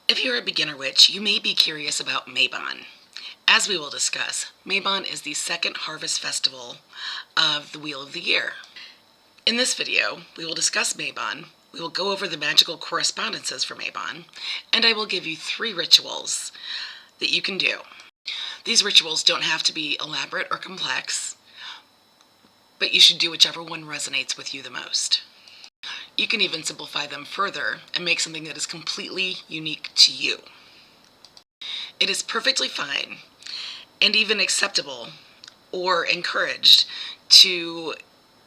If you're a beginner witch, you may be curious about Mabon. As we will discuss, Mabon is the second harvest festival of the Wheel of the Year. In this video, we will discuss Mabon, we will go over the magical correspondences for Mabon, and I will give you 3 rituals that you can do. These rituals don't have to be elaborate or complex, but you should do whichever one resonates with you the most. You can even simplify them further and make something that is completely unique to you. It is perfectly fine and even acceptable or encouraged to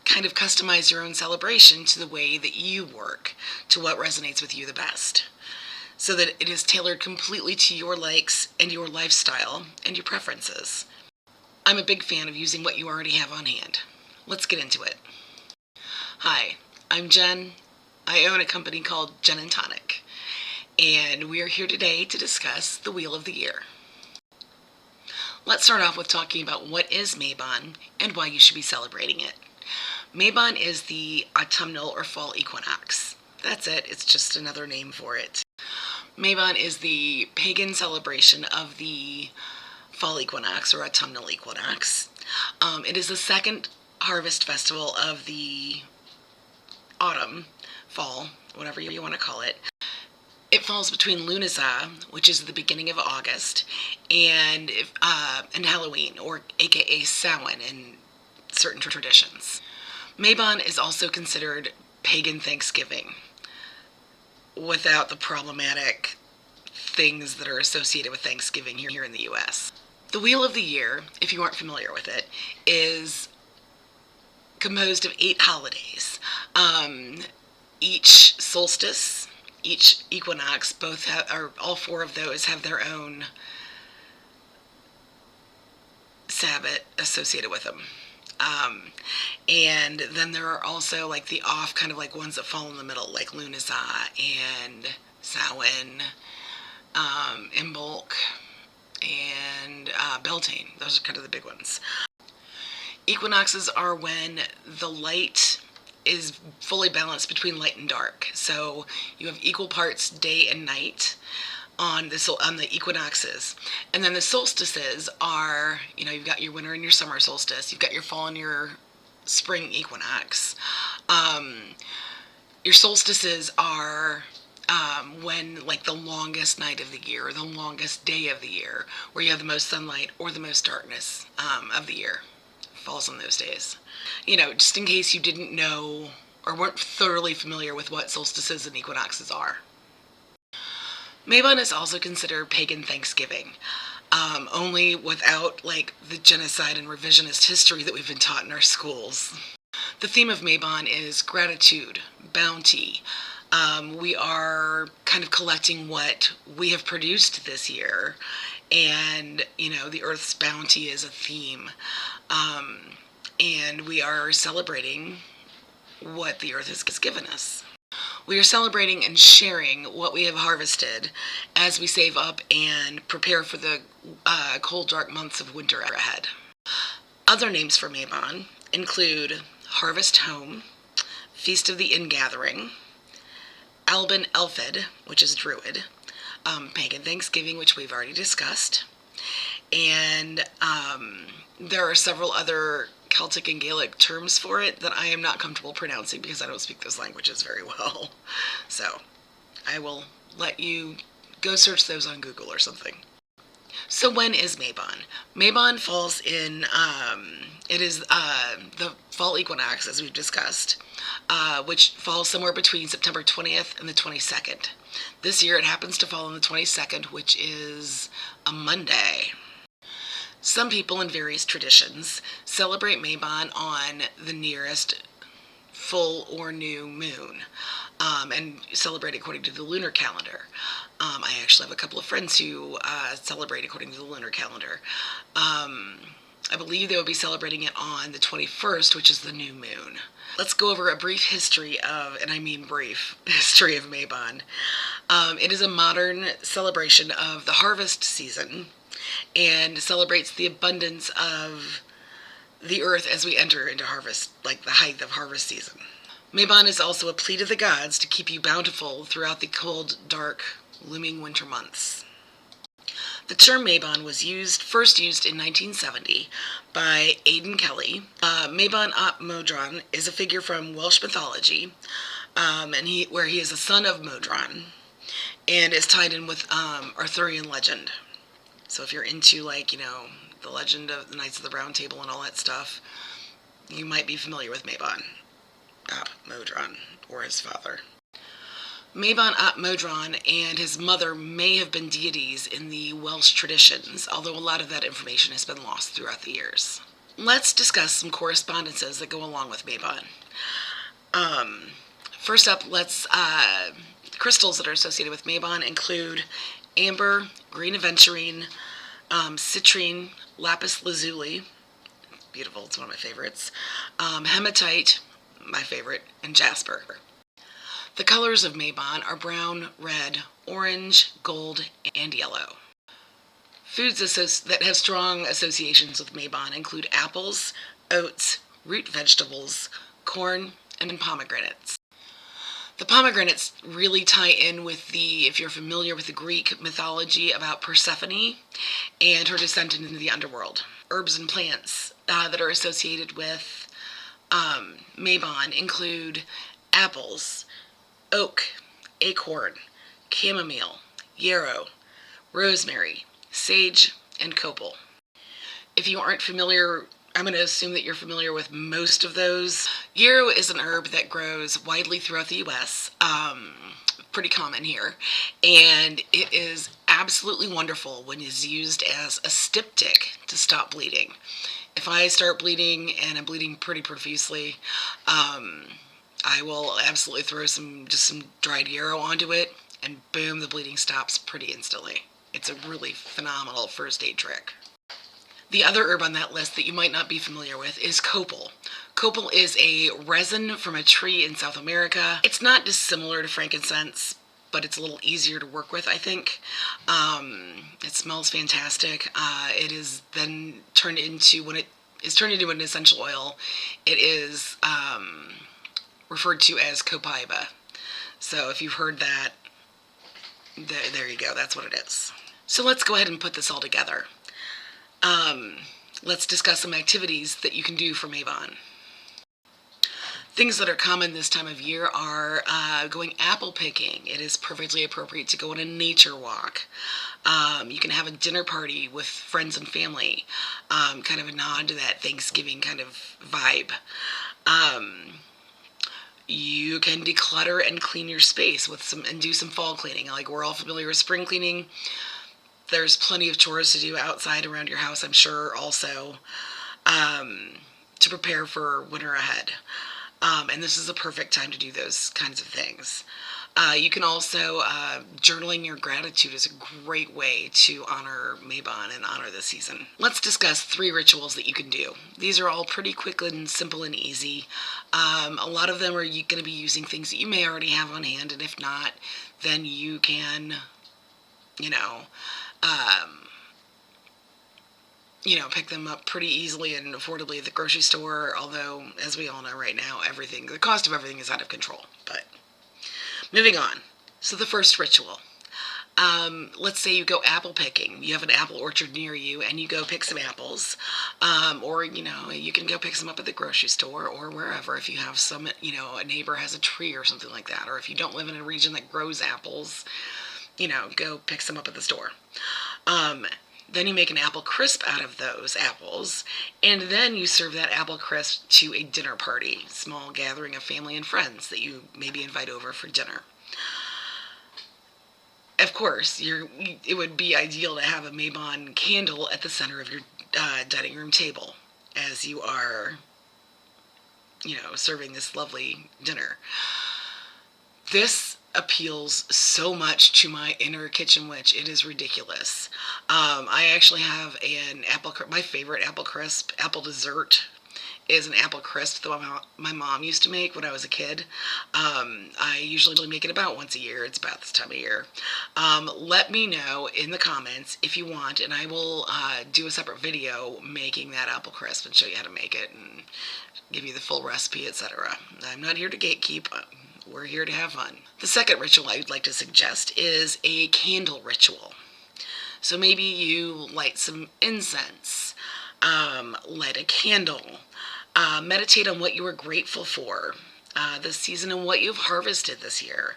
kind of customize your own celebration to the way that you work, to what resonates with you the best, so that it is tailored completely to your likes and your lifestyle and your preferences. I'm a big fan of using what you already have on hand. Let's get into it. Hi, I'm Jen. I own a company called Jen and Tonic, and we are here today to discuss the Wheel of the Year. Let's start off with talking about what is Mabon and why you should be celebrating it. Mabon is the autumnal or fall equinox. That's it, it's just another name for it. Mabon is the pagan celebration of the fall equinox or autumnal equinox. It is the second harvest festival of the autumn, fall, whatever you want to call it. It falls between Lunasa, which is the beginning of August, and Halloween, or aka Samhain in certain traditions. Mabon is also considered pagan Thanksgiving, without the problematic things that are associated with Thanksgiving here in the US. The Wheel of the Year, if you aren't familiar with it, is composed of 8 holidays. Each solstice, each equinox, all 4 of those have their own Sabbath associated with them. And then there are also like the off kind of like ones that fall in the middle, like Lunasa and Samhain, Imbolc, and Beltane. Those are kind of the big ones. Equinoxes are when the light is fully balanced between light and dark. So you have equal parts day and night on the equinoxes. And then the solstices are, you've got your winter and your summer solstice, you've got your fall and your spring equinox. Your solstices are when like the longest night of the year or the longest day of the year, where you have the most sunlight or the most darkness of the year falls on those days. Just in case you didn't know or weren't thoroughly familiar with what solstices and equinoxes are. Mabon is also considered pagan Thanksgiving, only without like the genocide and revisionist history that we've been taught in our schools. The theme of Mabon is gratitude, bounty. We are kind of collecting what we have produced this year, and the Earth's bounty is a theme, and we are celebrating what the Earth has given us. We are celebrating and sharing what we have harvested as we save up and prepare for the cold, dark months of winter ahead. Other names for Mabon include Harvest Home, Feast of the Ingathering, Alban Elfed, which is Druid, Pagan Thanksgiving, which we've already discussed, and there are several other Celtic and Gaelic terms for it that I am not comfortable pronouncing because I don't speak those languages very well. So I will let you go search those on Google or something. So when is Mabon? Mabon falls in, it is the fall equinox, as we've discussed, which falls somewhere between September 20th and the 22nd. This year it happens to fall on the 22nd, which is a Monday. Some people in various traditions celebrate Mabon on the nearest full or new moon, and celebrate according to the lunar calendar. I actually have a couple of friends who celebrate according to the lunar calendar. I believe they will be celebrating it on the 21st, which is the new moon. Let's go over a brief history of, and I mean brief, history of Mabon. It is a modern celebration of the harvest season and celebrates the abundance of the earth as we enter into harvest, like the height of harvest season. Mabon is also a plea to the gods to keep you bountiful throughout the cold, dark looming winter months. The term Mabon was first used in 1970 by Aidan Kelly. Mabon ap Modron is a figure from Welsh mythology, where he is a son of Modron, and is tied in with Arthurian legend. So if you're into, like, the legend of the Knights of the Round Table and all that stuff, you might be familiar with Mabon ap Modron, or his father. Mabon ap Modron and his mother may have been deities in the Welsh traditions, although a lot of that information has been lost throughout the years. Let's discuss some correspondences that go along with Mabon. First up, crystals that are associated with Mabon include amber, green aventurine, citrine, lapis lazuli, beautiful, it's one of my favorites, hematite, my favorite, and jasper. The colors of Mabon are brown, red, orange, gold, and yellow. Foods that have strong associations with Mabon include apples, oats, root vegetables, corn, and pomegranates. The pomegranates really tie in with if you're familiar with the Greek mythology about Persephone and her descent into the underworld. Herbs and plants that are associated with Mabon include apples, oak, acorn, chamomile, yarrow, rosemary, sage, and copal. If you aren't familiar, I'm going to assume that you're familiar with most of those. Yarrow is an herb that grows widely throughout the U.S., pretty common here, and it is absolutely wonderful when it's used as a styptic to stop bleeding. If I start bleeding, and I'm bleeding pretty profusely, I will absolutely throw some dried yarrow onto it, and boom, the bleeding stops pretty instantly. It's a really phenomenal first aid trick. The other herb on that list that you might not be familiar with is copal. Copal is a resin from a tree in South America. It's not dissimilar to frankincense, but it's a little easier to work with, I think. It smells fantastic. It is then turned into, when it is turned into an essential oil, it is referred to as copaiba. So if you've heard that, there you go, that's what it is. So let's go ahead and put this all together. Let's discuss some activities that you can do for Mabon. Things that are common this time of year are going apple picking. It is perfectly appropriate to go on a nature walk. You can have a dinner party with friends and family, kind of a nod to that Thanksgiving kind of vibe. You can declutter and clean your space and do some fall cleaning. Like, we're all familiar with spring cleaning. There's plenty of chores to do outside around your house, I'm sure, also, to prepare for winter ahead. And this is a perfect time to do those kinds of things. You can also, journaling your gratitude is a great way to honor Mabon and honor the season. Let's discuss 3 rituals that you can do. These are all pretty quick and simple and easy. A lot of them are going to be using things that you may already have on hand, and if not, then you can, pick them up pretty easily and affordably at the grocery store, although, as we all know right now, the cost of everything is out of control. But moving on. So the first ritual. Let's say you go apple picking. You have an apple orchard near you, and you go pick some apples. Or, you can go pick some up at the grocery store or wherever if you have some, a neighbor has a tree or something like that. Or if you don't live in a region that grows apples, go pick some up at the store. Then you make an apple crisp out of those apples, and then you serve that apple crisp to a dinner party, small gathering of family and friends that you maybe invite over for dinner. Of course, it would be ideal to have a Mabon candle at the center of your dining room table as you are, serving this lovely dinner. This appeals so much to my inner kitchen witch. It is ridiculous. I actually have my favorite apple dessert is an apple crisp that my mom used to make when I was a kid. I usually make it about once a year. It's about this time of year. Let me know in the comments if you want, and I will do a separate video making that apple crisp and show you how to make it and give you the full recipe, etc. I'm not here to gatekeep. We're here to have fun. The second ritual I would like to suggest is a candle ritual. So maybe you light some incense, light a candle, meditate on what you are grateful for this season and what you've harvested this year,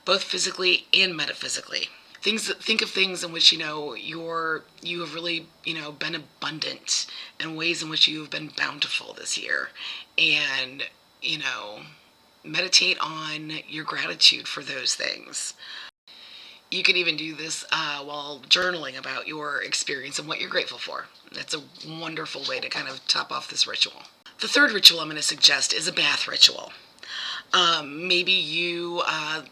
both physically and metaphysically. Think of things in which you have really been abundant, and ways in which you have been bountiful this year, and meditate on your gratitude for those things. You can even do this while journaling about your experience and what you're grateful for. That's a wonderful way to kind of top off this ritual. The third ritual I'm going to suggest is a bath ritual. Maybe you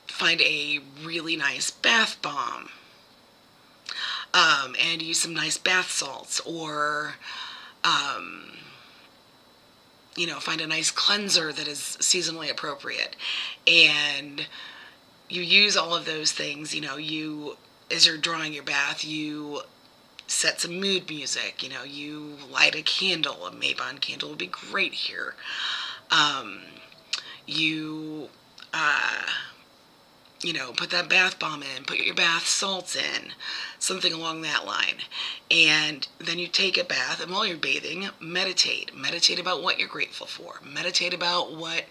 find a really nice bath bomb and use some nice bath salts, or find a nice cleanser that is seasonally appropriate, and you use all of those things. As you're drawing your bath, you set some mood music. You light a candle. A Mabon candle would be great here. Put that bath bomb in, put your bath salts in, something along that line. And then you take a bath, and while you're bathing, meditate. Meditate about what you're grateful for. Meditate about what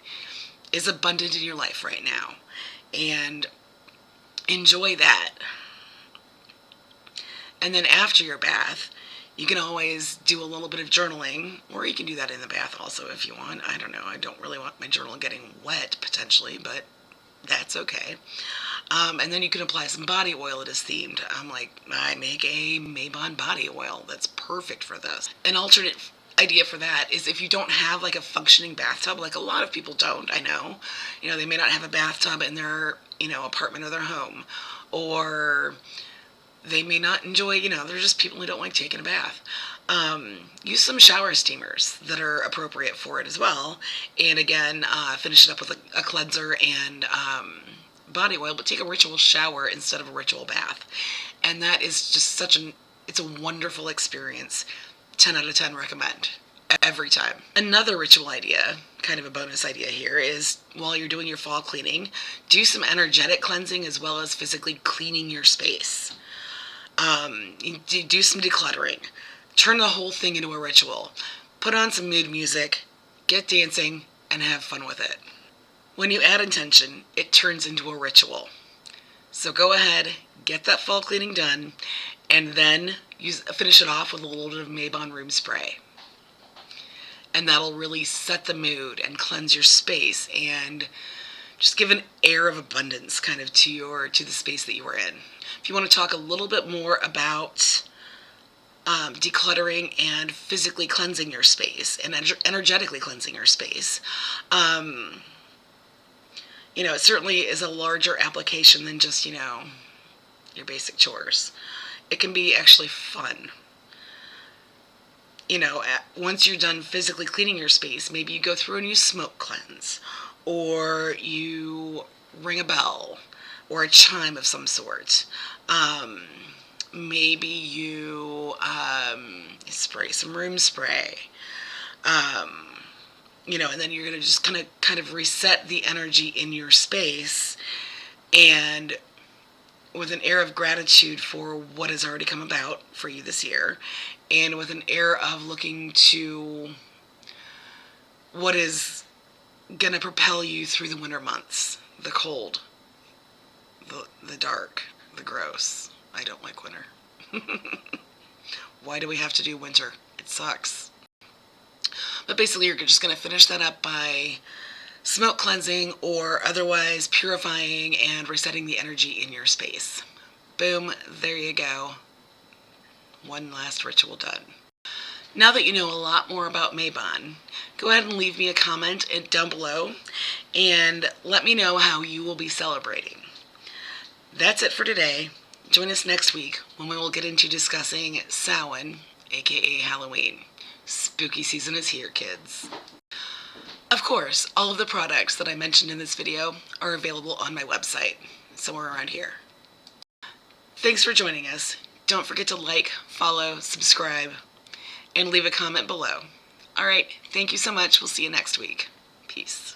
is abundant in your life right now. And enjoy that. And then after your bath, you can always do a little bit of journaling, or you can do that in the bath also if you want. I don't know. I don't really want my journal getting wet, potentially, but that's okay. And then you can apply some body oil that is themed. I make a Mabon body oil that's perfect for this. An alternate idea for that is if you don't have a functioning bathtub, like a lot of people don't, I know. They may not have a bathtub in their, apartment or their home, or they may not enjoy, they're just people who don't like taking a bath. Use some shower steamers that are appropriate for it as well. And again, finish it up with a cleanser and body oil, but take a ritual shower instead of a ritual bath. And that is just it's a wonderful experience. 10 out of 10 recommend. Every time. Another ritual idea, kind of a bonus idea here, is while you're doing your fall cleaning, do some energetic cleansing as well as physically cleaning your space. Do some decluttering. Turn the whole thing into a ritual. Put on some mood music, get dancing, and have fun with it. When you add intention, it turns into a ritual. So go ahead, get that fall cleaning done, and then finish it off with a little bit of Mabon room spray. And that'll really set the mood and cleanse your space and just give an air of abundance kind of to the space that you are in. If you want to talk a little bit more about decluttering and physically cleansing your space and energetically cleansing your space, it certainly is a larger application than just, your basic chores. It can be actually fun. Once you're done physically cleaning your space, maybe you go through and you smoke cleanse, or you ring a bell or a chime of some sort. Maybe you spray some room spray. And then you're going to just kind of reset the energy in your space, and with an air of gratitude for what has already come about for you this year, and with an air of looking to what is going to propel you through the winter months, the cold, the dark, the gross. I don't like winter. Why do we have to do winter? It sucks. But basically, you're just going to finish that up by smoke cleansing or otherwise purifying and resetting the energy in your space. Boom, there you go. One last ritual done. Now that you know a lot more about Mabon, go ahead and leave me a comment down below and let me know how you will be celebrating. That's it for today. Join us next week when we will get into discussing Samhain, aka Halloween. Spooky season is here, kids. Of course, all of the products that I mentioned in this video are available on my website, somewhere around here. Thanks for joining us. Don't forget to like, follow, subscribe, and leave a comment below. Alright, thank you so much. We'll see you next week. Peace.